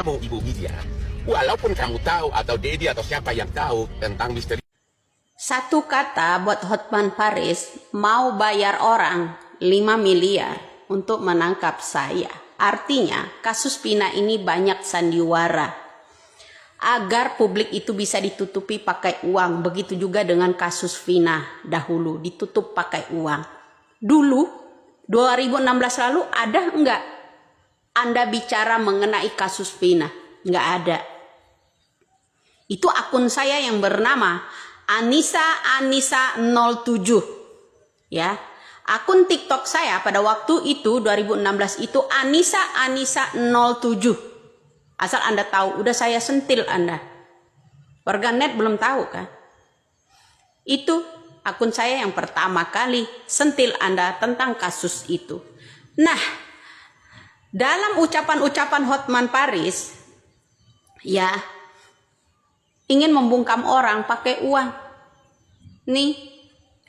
kamu, Ibu Widya, walaupun kamu tahu atau Dedi atau siapa yang tahu tentang misteri. Satu kata buat Hotman Paris mau bayar orang 5 miliar untuk menangkap saya. Artinya kasus Pina ini banyak sandiwara agar publik itu bisa ditutupi pakai uang. Begitu juga dengan kasus Vina dahulu ditutup pakai uang. Dulu 2016 lalu ada enggak Anda bicara mengenai kasus Vina? Enggak ada. Itu akun saya yang bernama Anissa 07 ya. Akun TikTok saya pada waktu itu 2016 itu Anissa 07. Asal Anda tahu, udah saya sentil Anda. Warganet belum tahu kan? Itu akun saya yang pertama kali sentil Anda tentang kasus itu. Nah, dalam ucapan-ucapan Hotman Paris ya, ingin membungkam orang pakai uang. Nih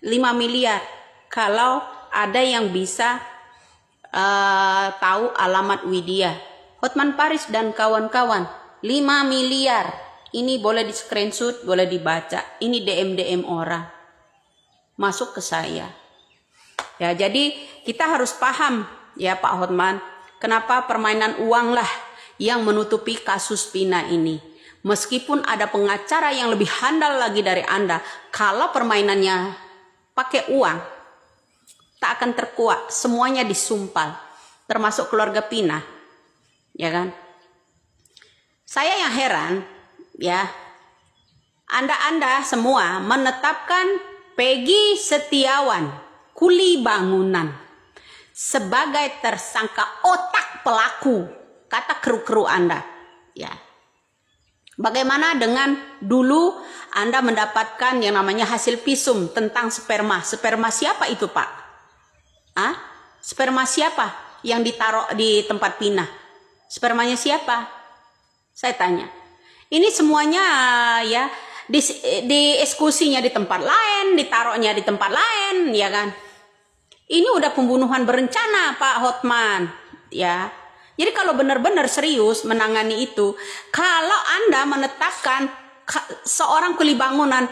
5 miliar. Kalau ada yang bisa tahu alamat Widya. Hotman Paris dan kawan-kawan 5 miliar. Ini boleh di screenshot, boleh dibaca. Ini DM orang. Masuk ke saya. Ya, jadi kita harus paham ya Pak Hotman. Kenapa permainan uang lah yang menutupi kasus Pina ini. Meskipun ada pengacara yang lebih handal lagi dari Anda, kalau permainannya pakai uang, tak akan terkuat, semuanya disumpal, termasuk keluarga Pina, ya kan? Saya yang heran, ya, Anda semua menetapkan Peggy Setiawan, kuli bangunan, sebagai tersangka otak pelaku, kata kru-kru Anda, ya. Bagaimana dengan dulu Anda mendapatkan yang namanya hasil visum tentang sperma? Sperma siapa itu Pak? Sperma siapa yang ditaruh di tempat Pina? Spermanya siapa? Saya tanya. Ini semuanya ya di eksekusinya di tempat lain, ditaruhnya di tempat lain, ya kan? Ini udah pembunuhan berencana Pak Hotman, ya. Jadi kalau benar-benar serius menangani itu, kalau Anda menetapkan seorang kuli bangunan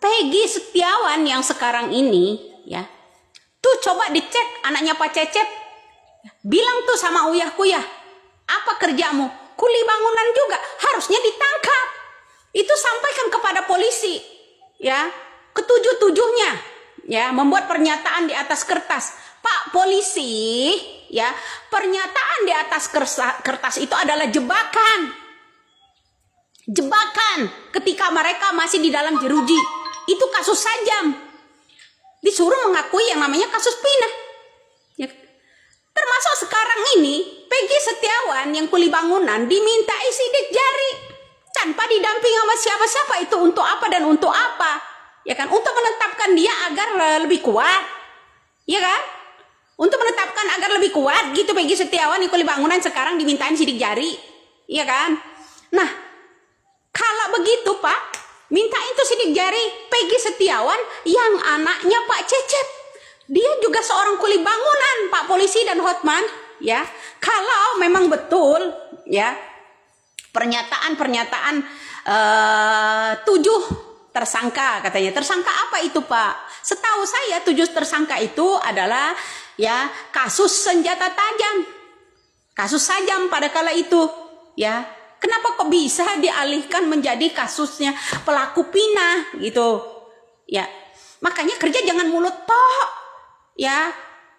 Peggy Setiawan yang sekarang ini, ya, tuh coba dicek anaknya Pak Cecep, bilang tuh sama Uyah Kuyah, apa kerjamu? Kuli bangunan juga, harusnya ditangkap. Itu sampaikan kepada polisi, ya, ketujuh-tujuhnya, ya, membuat pernyataan di atas kertas. Pak polisi, ya, pernyataan di atas kertas itu adalah jebakan. Jebakan ketika mereka masih di dalam jeruji. Itu kasus Sajam. Disuruh mengakui yang namanya kasus Pina. Ya. Termasuk sekarang ini, Peggy Setiawan yang kuli bangunan dimintai sidik jari. Tanpa didamping sama siapa-siapa, itu untuk apa dan untuk apa? Ya kan, untuk menetapkan dia agar lebih kuat. Ya kan? Untuk menetapkan agar lebih kuat gitu Peggy Setiawan yang kuli bangunan sekarang dimintain sidik jari. Iya kan? Nah, kalau begitu Pak, mintain tuh sidik jari Peggy Setiawan yang anaknya Pak Cecep. Dia juga seorang kuli bangunan Pak polisi dan Hotman, ya. Kalau memang betul ya pernyataan-pernyataan 7 tersangka katanya. Tersangka apa itu Pak? Setahu saya 7 tersangka itu adalah ya kasus senjata tajam, kasus Sajam pada kala itu, ya. Kenapa kok bisa dialihkan menjadi kasusnya pelaku Pina gitu, ya. Makanya kerja jangan mulut tok, ya,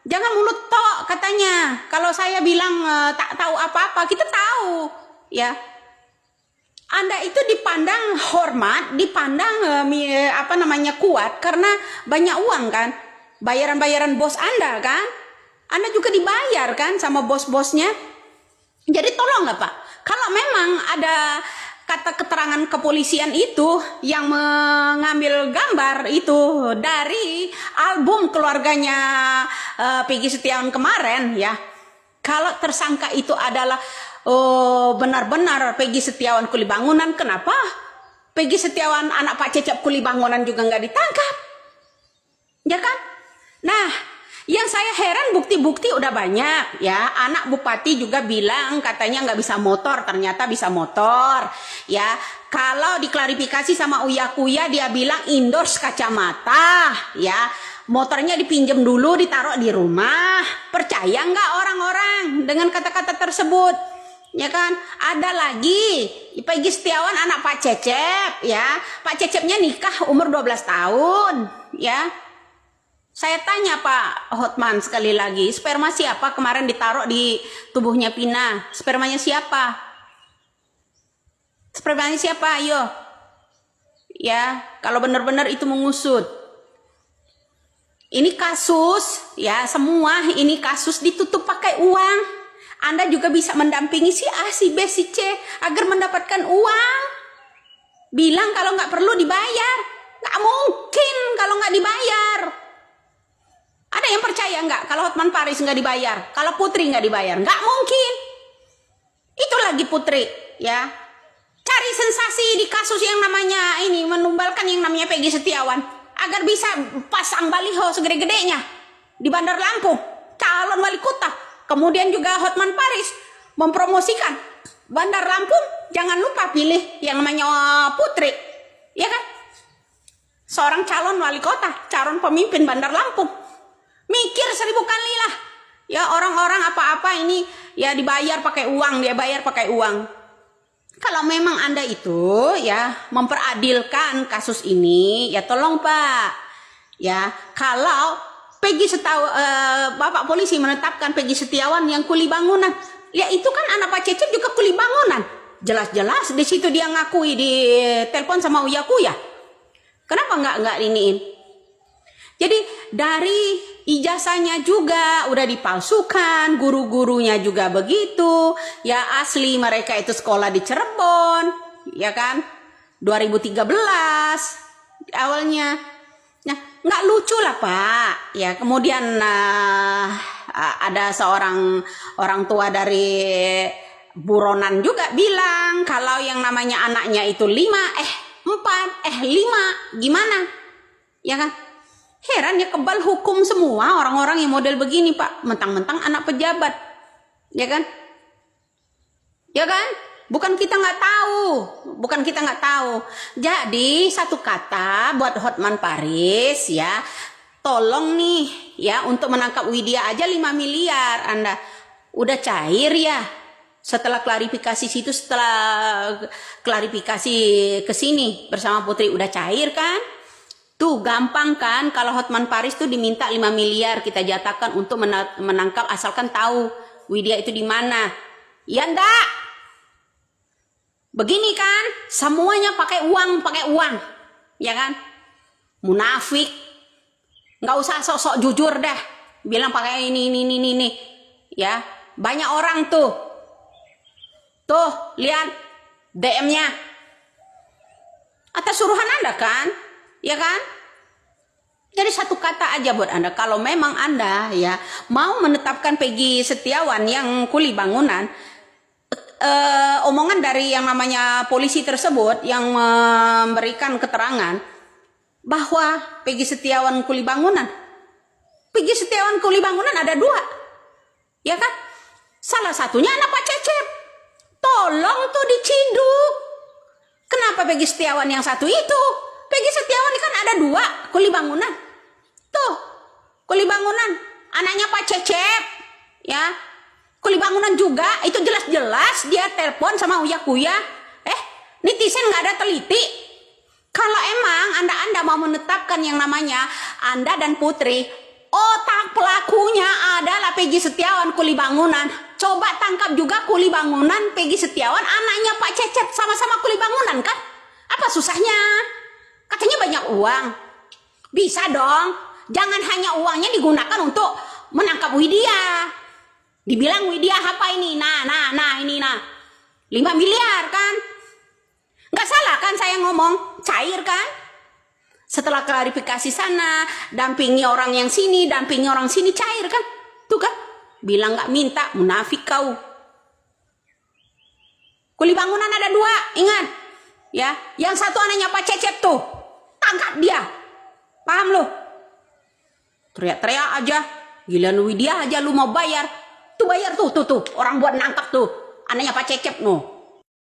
jangan mulut tok katanya. Kalau saya bilang tak tahu apa-apa, kita tahu, ya. Anda itu dipandang hormat, dipandang kuat karena banyak uang kan. Bayaran-bayaran bos Anda kan, Anda juga dibayar kan sama bos-bosnya. Jadi tolonglah Pak, kalau memang ada kata keterangan kepolisian itu yang mengambil gambar itu dari album keluarganya Peggy Setiawan kemarin, ya, kalau tersangka itu adalah benar-benar Peggy Setiawan kuli bangunan, kenapa Peggy Setiawan anak Pak Cecep kuli bangunan juga nggak ditangkap, ya kan? Nah, Yang saya heran bukti-bukti udah banyak ya. Anak bupati juga bilang katanya nggak bisa motor, ternyata bisa motor ya. Kalau diklarifikasi sama Uya Kuya dia bilang endorse kacamata ya. Motornya dipinjam dulu ditaruh di rumah. Percaya nggak orang-orang dengan kata-kata tersebut? Ya kan? Ada lagi Peggy Setiawan anak Pak Cecep ya. Pak Cecepnya nikah umur 12 tahun ya. Saya tanya Pak Hotman sekali lagi, sperma siapa kemarin ditaruh di tubuhnya Pina? Spermanya siapa? Spermanya siapa? Ayo. Ya, kalau benar-benar itu mengusut. Ini kasus, ya semua ini kasus ditutup pakai uang. Anda juga bisa mendampingi si A, si B, si C agar mendapatkan uang. Bilang kalau nggak perlu dibayar. Nggak mungkin kalau nggak dibayar. Ada yang percaya nggak kalau Hotman Paris nggak dibayar? Kalau Putri nggak dibayar? Nggak mungkin. Itu lagi Putri, ya. Cari sensasi di kasus yang namanya ini, menumbalkan yang namanya Peggy Setiawan. Agar bisa pasang baliho segede-gedenya di Bandar Lampung. Calon wali kota. Kemudian juga Hotman Paris mempromosikan Bandar Lampung. Jangan lupa pilih yang namanya Putri. Ya kan? Seorang calon wali kota, calon pemimpin Bandar Lampung. Mikir 1000 kali lah. Ya orang-orang apa-apa ini ya dibayar pakai uang, dia bayar pakai uang. Kalau memang Anda itu ya memperadilkan kasus ini, ya tolong Pak. Ya, kalau Bapak polisi menetapkan Peggy Setiawan yang kuli bangunan, ya itu kan anak Pak Cecep juga kuli bangunan. Jelas-jelas di situ dia ngakui di telepon sama Uya Kuya. Kenapa nggak iniin? Jadi dari ijazahnya juga udah dipalsukan, guru-gurunya juga begitu. Ya asli mereka itu sekolah di Cirebon, ya kan? 2013 awalnya. Nah, nggak lucu lah Pak. Ya kemudian ada seorang orang tua dari buronan juga bilang kalau yang namanya anaknya itu 4, 5, gimana? Ya kan? Heran ya, kebal hukum semua orang-orang yang model begini Pak. Mentang-mentang anak pejabat. Ya kan? Ya kan? Bukan kita nggak tahu. Bukan kita nggak tahu. Jadi satu kata buat Hotman Paris ya. Tolong nih ya untuk menangkap Widya aja 5 miliar. Anda udah cair ya. Setelah klarifikasi situ, setelah klarifikasi ke sini bersama Putri udah cair kan? Tuh gampang kan kalau Hotman Paris tuh diminta 5 miliar kita jatahkan untuk menangkap asalkan tahu Widya itu di mana. Ya enggak? Begini kan? Semuanya pakai uang. Ya kan? Munafik. Enggak usah sok-sok jujur dah. Bilang pakai ini. Ya, banyak orang tuh. Tuh, lihat DM-nya. Atas suruhan Anda kan? Ya kan? Jadi satu kata aja buat Anda, kalau memang Anda ya mau menetapkan Peggy Setiawan yang kuli bangunan, omongan dari yang namanya polisi tersebut yang memberikan keterangan bahwa Peggy Setiawan kuli bangunan ada 2, ya kan? Salah satunya anak Pak Cecep. Tolong tuh diciduk. Kenapa Peggy Setiawan yang satu itu? Peggy Setiawan kan ada 2 kuli bangunan. Tuh, kuli bangunan. Anaknya Pak Cecep. Ya, kuli bangunan juga. Itu jelas-jelas dia telepon sama Uya Kuya. Netizen nggak ada teliti. Kalau emang Anda mau menetapkan yang namanya Anda dan Putri, otak pelakunya adalah Peggy Setiawan kuli bangunan. Coba tangkap juga kuli bangunan Peggy Setiawan, anaknya Pak Cecep, sama-sama kuli bangunan kan? Apa susahnya? Katanya banyak uang. Bisa dong. Jangan hanya uangnya digunakan untuk menangkap Widya. Dibilang Widya apa ini? Ini 5 miliar kan? Nggak salah kan saya ngomong? Cair kan? Setelah klarifikasi sana, dampingi orang yang sini, dampingi orang sini, cair kan? Tuh kan? Bilang nggak minta, munafik kau. Kuli bangunan ada 2, ingat. Ya, yang satu anaknya Pak Cecep tuh. Tangkap dia. Paham lo? Teriak-teriak aja. Giliran Widya aja lu mau bayar. Tuh bayar tuh. Orang buat nangkap tuh. Anaknya Pak Cecep no.